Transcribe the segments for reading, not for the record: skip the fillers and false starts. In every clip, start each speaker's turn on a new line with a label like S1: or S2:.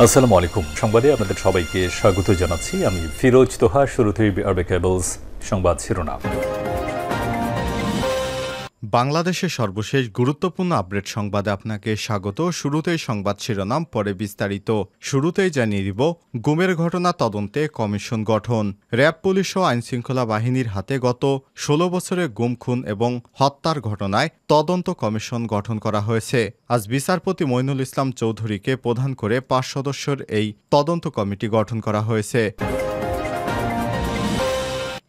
S1: আসসালামু আলাইকুম। সংবাদে আপনাদের সবাইকে স্বাগত জানাচ্ছি। আমি ফিরোজ তোহা। শুরুতেই আরবে কেবলস সংবাদ শিরোনাম।
S2: বাংলাদেশের সর্বশেষ গুরুত্বপূর্ণ আপডেট সংবাদে আপনাকে স্বাগত। শুরুতেই সংবাদ শিরোনাম, পরে বিস্তারিত। শুরুতেই জানিয়ে দিব, গুমের ঘটনা তদন্তে কমিশন গঠন। র্যাব, পুলিশ ও আইনশৃঙ্খলা বাহিনীর হাতে গত ১৬ বছরে গুম, খুন এবং হত্যার ঘটনায় তদন্ত কমিশন গঠন করা হয়েছে। আজ বিচারপতি মইনুল ইসলাম চৌধুরীকে প্রধান করে ৫ সদস্যের এই তদন্ত কমিটি গঠন করা হয়েছে।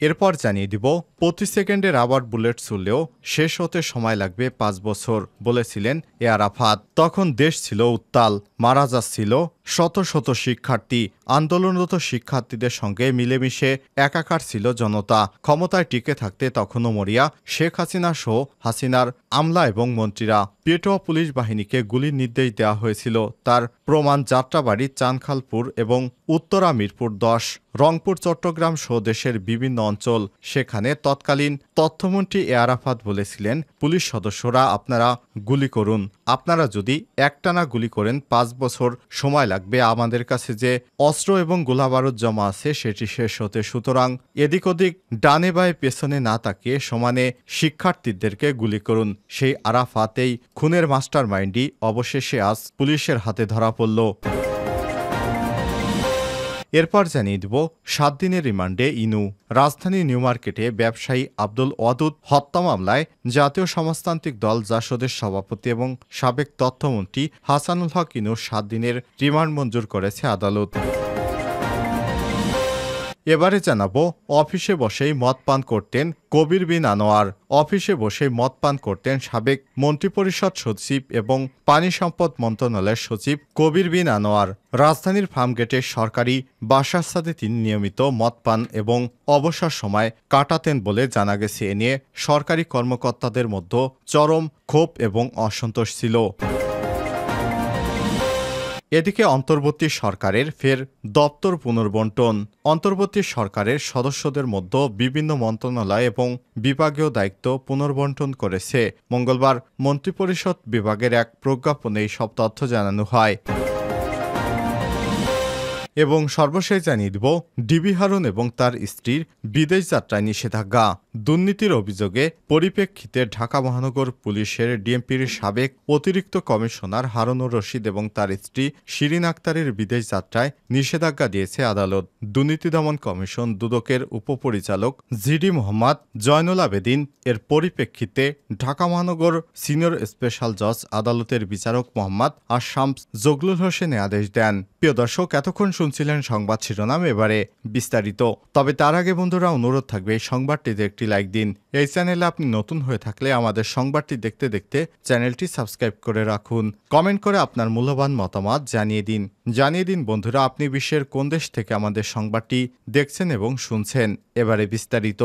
S2: এরপর জানিয়ে দিব, প্রতি সেকেন্ডে রাবার বুলেট ছুড়লেও শেষ হতে সময় লাগবে ৫ বছর, বলেছিলেন এ আরাফাত। তখন দেশ ছিল উত্তাল, মারা যাচ্ছিল শত শত শিক্ষার্থী। আন্দোলনরত শিক্ষার্থীদের সঙ্গে মিলেমিশে একাকার ছিল জনতা। ক্ষমতায় টিকে থাকতে তখনও মরিয়া শেখ হাসিনা সহ হাসিনার আমলা এবং মন্ত্রীরা। পেটোয়া পুলিশ বাহিনীকে গুলির নির্দেশ দেওয়া হয়েছিল। তার প্রমাণ যাত্রাবাড়ি, চানখালপুর এবং উত্তরা মিরপুর ১০, রংপুর, চট্টগ্রাম সহ দেশের বিভিন্ন অঞ্চল। সেখানে তৎকালীন তথ্যমন্ত্রী এ আরাফাত বলেছিলেন, পুলিশ সদস্যরা, আপনারা গুলি করুন। আপনারা যদি একটানা গুলি করেন ৫ বছর সময় লাগবে। আমাদের কাছে যে অস্ত্র এবং গোলাবারুদ জমা আছে সেটি শেষ হতে। সুতরাং এদিক ওদিক, ডানে বায়ে, পেছনে না তাকিয়ে সমানে শিক্ষার্থীদেরকে গুলি করুন। সেই আরাফাত, এই খুনের মাস্টার মাইন্ডই অবশেষে আজ পুলিশের হাতে ধরা পড়ল। এরপর জানিয়ে দিব, ৭ দিনের রিমান্ডে ইনু। রাজধানী নিউ মার্কেটে ব্যবসায়ী আব্দুল ওয়াদুদ হত্যা মামলায় জাতীয় সমাজতান্ত্রিক দল জাসদের সভাপতি এবং সাবেক তথ্যমন্ত্রী হাসানুল হক ইনুর ৭ দিনের রিমান্ড মঞ্জুর করেছে আদালত। এবারে জানাবো, অফিসে বসেই মদ পান করতেন কবির বিন আনোয়ার। অফিসে বসেই মদ পান করতেন সাবেক মন্ত্রিপরিষদ সচিব এবং পানি সম্পদ মন্ত্রণালয়ের সচিব কবির বিন আনোয়ার। রাজধানীর ফার্মগেটের সরকারি বাসার সাথে তিনি নিয়মিত মদ পান এবং অবসর সময় কাটাতেন বলে জানা গেছে। এ নিয়ে সরকারি কর্মকর্তাদের মধ্যে চরম ক্ষোভ এবং অসন্তোষ ছিল। এদিকে অন্তর্বর্তী সরকারের ফের দপ্তর পুনর্বণ্টন। অন্তর্বর্তী সরকারের সদস্যদের মধ্যে বিভিন্ন মন্ত্রণালয় এবং বিভাগীয় দায়িত্ব পুনর্বণ্টন করেছে। মঙ্গলবার মন্ত্রিপরিষদ বিভাগের এক প্রজ্ঞাপনে এই সব তথ্য জানানো হয়। এবং সর্বশেষ জানিয়ে দিব, ডিবি হারুন এবং তার স্ত্রীর বিদেশ যাত্রায় নিষেধাজ্ঞা। দুর্নীতির অভিযোগে পরিপ্রেক্ষিতে ঢাকা মহানগর পুলিশের ডিএমপির সাবেক অতিরিক্ত কমিশনার হারুনুর রশিদ এবং তার স্ত্রী শিরিন আক্তারের বিদেশ যাত্রায় নিষেধাজ্ঞা দিয়েছে আদালত। দুর্নীতি দমন কমিশন দুদকের উপপরিচালক জিডি মোহাম্মদ জয়নুল আবেদিন এর পরিপ্রেক্ষিতে ঢাকা মহানগর সিনিয়র স্পেশাল জজ আদালতের বিচারক মোহাম্মদ শামস জগলুল হোসেন আদেশ দেন। প্রিয় দর্শক, এতক্ষণ শুনছিলেন সংবাদ শিরোনাম, এবারে বিস্তারিত। তবে তার আগে বন্ধুরা, অনুরোধ থাকবে এই সংবাদটিতে একটি লাইক দিন। এই চ্যানেলে আপনি নতুন হয়ে থাকলে আমাদের সংবাদটি দেখতে দেখতে চ্যানেলটি সাবস্ক্রাইব করে রাখুন। কমেন্ট করে আপনার মূল্যবান মতামত জানিয়ে দিন বন্ধুরা, আপনি বিশ্বের কোন দেশ থেকে আমাদের সংবাদটি দেখছেন এবং শুনছেন। এবারে বিস্তারিত।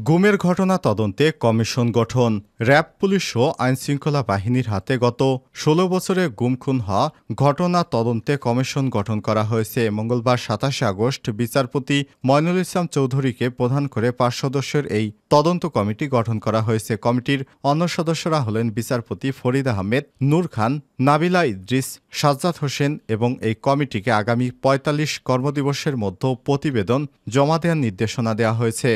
S2: গুমের ঘটনা তদন্তে কমিশন গঠন। র্যাব, পুলিশ ও আইনশৃঙ্খলা বাহিনীর হাতে গত ১৬ বছরে গুম, খুন হওয়া ঘটনা তদন্তে কমিশন গঠন করা হয়েছে। মঙ্গলবার ২৭ আগস্ট বিচারপতি মইনুল ইসলাম চৌধুরীকে প্রধান করে ৫ সদস্যের এই তদন্ত কমিটি গঠন করা হয়েছে। কমিটির অন্য সদস্যরা হলেন বিচারপতি ফরিদ আহমেদ, নূর খান, নাবিলা ইদ্রিস, সাজ্জাদ হোসেন এবং এই কমিটিকে আগামী ৪৫ কর্মদিবসের মধ্যে প্রতিবেদন জমা দেওয়ার নির্দেশনা দেওয়া হয়েছে।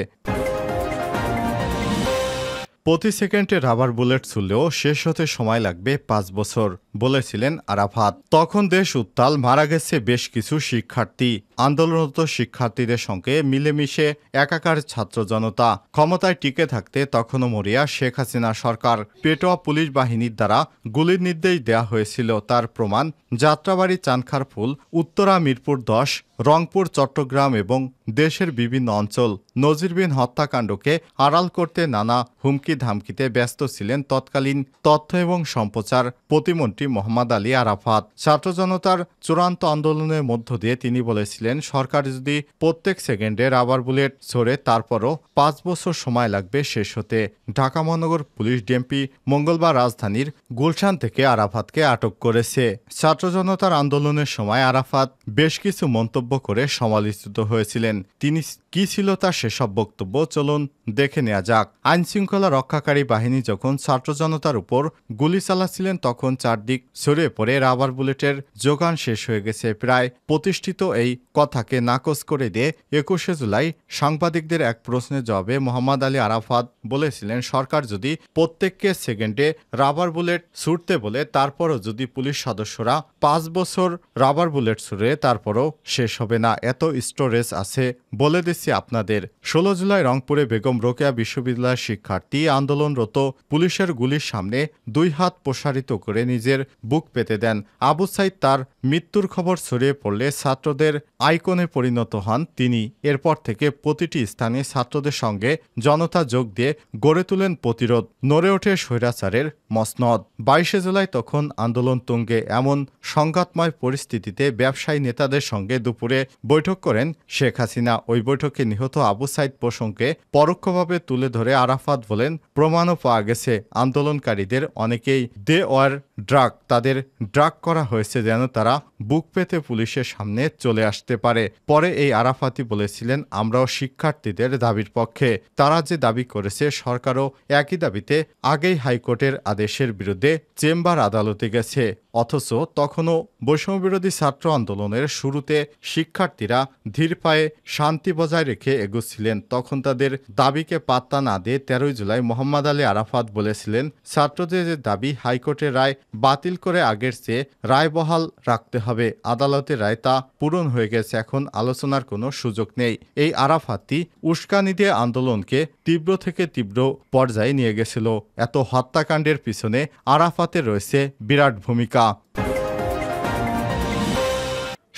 S2: প্রতি সেকেন্ডে রাবার বুলেট ছুড়লেও শেষ হতে সময় লাগবে ৫ বছর, বলেছিলেন আরাফাত। তখন দেশ উত্তাল, মারা গেছে বেশ কিছু শিক্ষার্থী। আন্দোলনরত শিক্ষার্থীদের সঙ্গে মিলেমিশে একাকার ছাত্র জনতা। ক্ষমতায় টিকে থাকতে তখনও মরিয়া শেখ হাসিনা সরকার। পেটোয়া পুলিশ বাহিনীর দ্বারা গুলির নির্দেশ দেওয়া হয়েছিল। তার প্রমাণ যাত্রাবাড়ি, চানখারপুল, উত্তরা মিরপুর ১০, রংপুর, চট্টগ্রাম এবং দেশের বিভিন্ন অঞ্চল। নজিরবিহীন হত্যাকাণ্ডকে আড়াল করতে নানা হুমকি ধামকিতে ব্যস্ত ছিলেন তৎকালীন তথ্য এবং সম্প্রচার প্রতিমন্ত্রী মোহাম্মদ আলী আরাফাত। ছাত্র জনতার চূড়ান্ত আন্দোলনের মধ্য দিয়ে তিনি বলেছিলেন, সরকার যদি প্রত্যেক সেকেন্ডে রাবার বুলেট ছোড়ে তারপরও ৫ বছর সময় লাগবে শেষ হতে। ঢাকা মহানগর পুলিশ ডিএমপি মঙ্গলবার রাজধানীর গুলশান থেকে আরাফাতকে আটক করেছে। ছাত্র জনতার আন্দোলনের সময় আরাফাত বেশ কিছু মন্তব্য মন্তব্য করে সমালোচিত হয়েছিলেন। তিনি কি ছিল তার সেসব বক্তব্য চলুন দেখে নেওয়া যাক। আইনশৃঙ্খলা রক্ষাকারী বাহিনী যখন ছাত্র জনতার উপর গুলি চালাচ্ছিলেন তখন চারদিক ছড়িয়ে পড়ে রাবার বুলেটের যোগান শেষ হয়ে গেছে। প্রায় প্রতিষ্ঠিত এই কথাকে নাকচ করে দিয়ে ২১শে জুলাই সাংবাদিকদের এক প্রশ্নের জবাবে মোহাম্মদ আলী আরাফাত বলেছিলেন, সরকার যদি প্রত্যেককে সেকেন্ডে রাবার বুলেট ছুড়তে বলে তারপরও যদি পুলিশ সদস্যরা ৫ বছর রাবার বুলেট ছুড়ে তারপরও শেষ হবে না। এত স্টোরেজ আছে বলে দিচ্ছি আপনাদের। ১৬ জুলাই রংপুরে বেগম রোকেয়া বিশ্ববিদ্যালয়ের শিক্ষার্থী আন্দোলনরত পুলিশের গুলির সামনে ২ হাত প্রসারিত করে নিজের বুক পেতে দেন। আবু সাইদ তার মৃত্যুর খবর ছড়িয়ে পড়লে ছাত্রদের আইকনে পরিণত হন তিনি। এরপর থেকে প্রতিটি স্থানে ছাত্রদের সঙ্গে জনতা যোগ দিয়ে গড়ে তোলেন প্রতিরোধ। নড়ে ওঠে স্বৈরাচারের মসনদ। ২২শে জুলাই তখন আন্দোলন তুঙ্গে। এমন সংঘাতময় পরিস্থিতিতে ব্যবসায়ী নেতাদের সঙ্গে দুপুরে বৈঠক করেন শেখ হাসিনা। ওই বৈঠকে নিহত আবু সাইদ প্রসঙ্গে পরোক্ষভাবে তুলে ধরে আরাফাত বলেন, প্রমাণও পাওয়া গেছে আন্দোলনকারীদের অনেকেই দে ওয়ার ড্রাগ, তাদের ড্রাগ করা হয়েছে যেন তারা বুক পেতে পুলিশের সামনে চলে আসতে পারে। পরে এই আরাফাতি বলেছিলেন, আমরাও শিক্ষার্থীদের দাবির পক্ষে। তারা যে দাবি করেছে সরকারও একই দাবিতে আগেই হাইকোর্টের আদেশের বিরুদ্ধে চেম্বার আদালতে গেছে। অথচ তখনও বৈষম্যবিরোধী ছাত্র আন্দোলনের শুরুতে শিক্ষার্থীরা ধীর পায়ে শান্তি বজায় রেখে এগোচ্ছিলেন। তখন তাদের দাবিকে পাত্তা না দিয়ে ১৩ জুলাই মোহাম্মদ আলী আরাফাত বলেছিলেন, ছাত্রদের যে দাবি হাইকোর্টের রায় বাতিল করে আগের চেয়ে রায় বহাল রাখতে হবে। আদালতের রায় তা পূরণ হয়ে গেছে, এখন আলোচনার কোনো সুযোগ নেই। এই আরাফাতি উস্কানি দিয়ে আন্দোলনকে তীব্র থেকে তীব্র পর্যায়ে নিয়ে গেছিল। এত হত্যাকাণ্ডের পিছনে আরাফাতের রয়েছে বিরাট ভূমিকা।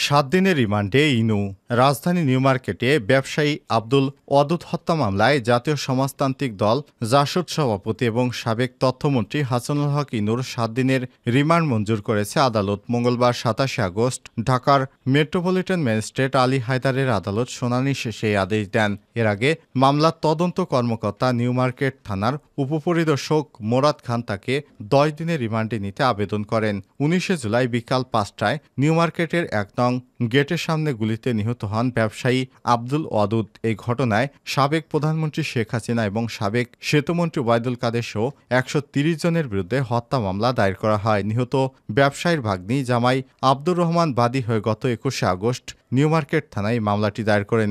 S2: ৭ দিনের রিমান্ডে ইনু। রাজধানী নিউ মার্কেটে ব্যবসায়ী আব্দুল ওয়াদুদ হত্যা মামলায় জাতীয় সমাজতান্ত্রিক দল জাসদ সভাপতি এবং সাবেক তথ্যমন্ত্রী হাসানুল হক ইনুর ৭ দিনের রিমান্ড মঞ্জুর করেছে আদালত। মঙ্গলবার ২৭শে আগস্ট ঢাকার মেট্রোপলিটন ম্যাজিস্ট্রেট আলী হায়দারের আদালত শুনানি শেষে এই আদেশ দেন। এর আগে মামলার তদন্ত কর্মকর্তা নিউ মার্কেট থানার উপপরিদর্শক মোরাদ খান তাকে ১০ দিনের রিমান্ডে নিতে আবেদন করেন। ১৯শে জুলাই বিকাল ৫টায় নিউ মার্কেটের ১ নং গেটের সামনে গুলিতে নিহত হন ব্যবসায়ী আব্দুল ওয়াদুদ। এই ঘটনায় সাবেক প্রধানমন্ত্রী শেখ হাসিনা এবং সাবেক সেতুমন্ত্রী ওবায়দুল কাদের সহ ১৩০ জনের বিরুদ্ধে হত্যা মামলা দায়ের করা হয়। নিহত ব্যবসায়ীর ভাগ্নি জামাই আব্দুর রহমান বাদী হয়ে গত ২১শে আগস্ট নিউ মার্কেট থানায় মামলাটি দায়ের করেন।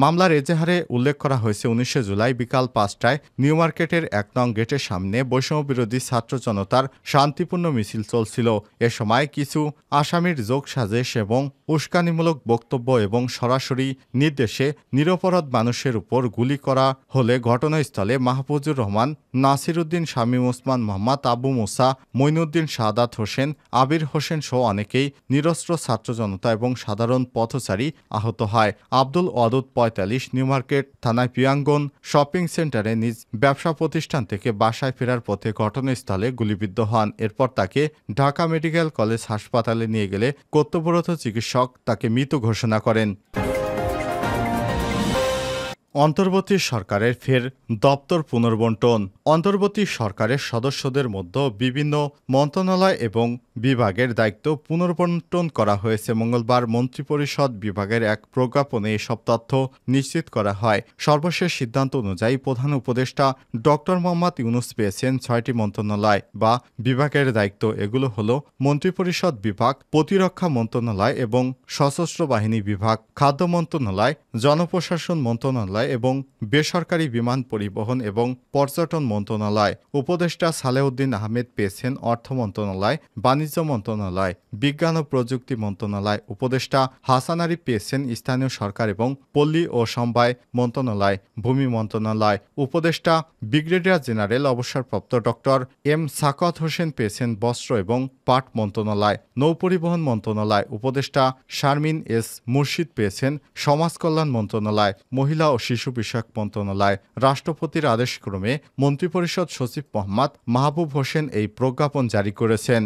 S2: মামলার এজাহারে উল্লেখ করা হয়েছে, ১৯শে জুলাই বিকাল ৫টায় নিউ মার্কেটের ১ নং গেটের সামনে বৈষম্যবিরোধী ছাত্র জনতার শান্তিপূর্ণ মিছিল চলছিল। এ সময় কিছু আসামির যোগসাজশ এবং উস্কানিমূলক বক্তব্য এবং সরাসরি নির্দেশে নিরপরাধ মানুষের উপর গুলি করা হলে ঘটনাস্থলে মাহফুজুর রহমান, নাসির উদ্দিন, শামীম ওসমান, মোহাম্মদ আবু মুসা, মঈনুদ্দিন, শাহাদাত হোসেন, আবির হোসেন সহ অনেকেই নিরস্ত্র ছাত্র জনতা এবং সাধারণ পথচারী আহত হয়। আব্দুল ওয়াদুদ ৪৫ নিউ মার্কেট থানায় পিয়াঙ্গন শপিং সেন্টারে নিজ ব্যবসা প্রতিষ্ঠান থেকে বাসায় ফেরার পথে ঘটনাস্থলে গুলিবিদ্ধ হন। এরপর তাকে ঢাকা মেডিকেল কলেজ হাসপাতালে নিয়ে গেলে কর্তব্যরত চিকিৎসক তাকে মৃত ঘোষণা করেন। অন্তর্বর্তী সরকারের ফের দপ্তর পুনর্বণ্টন। অন্তর্বর্তী সরকারের সদস্যদের মধ্যে বিভিন্ন মন্ত্রণালয় এবং বিভাগের দায়িত্ব পুনর্বণ্টন করা হয়েছে। মঙ্গলবার মন্ত্রিপরিষদ বিভাগের এক প্রজ্ঞাপনে এসব তথ্য নিশ্চিত করা হয়। সর্বশেষ সিদ্ধান্ত অনুযায়ী প্রধান উপদেষ্টা ডক্টর মোহাম্মদ ইউনূস পেয়েছেন ৬টি মন্ত্রণালয় বা বিভাগের দায়িত্ব। এগুলো হলো মন্ত্রিপরিষদ বিভাগ, প্রতিরক্ষা মন্ত্রণালয় এবং সশস্ত্র বাহিনী বিভাগ, খাদ্য মন্ত্রণালয়, জনপ্রশাসন মন্ত্রণালয় এবং বেসরকারি বিমান পরিবহন এবং পর্যটন মন্ত্রণালয়। উপদেষ্টা সালেউদ্দিন আহমেদ পেয়েছেন অর্থ মন্ত্রণালয়, বাণিজ্য মন্ত্রণালয়, বিজ্ঞান ও প্রযুক্তি মন্ত্রণালয়। উপদেষ্টা হাসান আরিফ পেয়েছেন স্থানীয় সরকার এবং পল্লী ও সমবায় মন্ত্রণালয়, ভূমি মন্ত্রণালয়। উপদেষ্টা ব্রিগেডিয়ার জেনারেল অবসরপ্রাপ্ত ডক্টর এম সাকাওয়াত হোসেন পেয়েছেন বস্ত্র এবং পাট মন্ত্রণালয়, নৌপরিবহন মন্ত্রণালয়। উপদেষ্টা শারমিন এস মুর্শিদ পেয়েছেন সমাজ কল্যাণ মন্ত্রণালয়, মহিলা ও শিশু বিষয়ক মন্ত্রণালয়। রাষ্ট্রপতির আদেশক্রমে মন্ত্রিপরিষদ সচিব মোহাম্মদ মাহবুব হোসেন এই প্রজ্ঞাপন জারি করেছেন।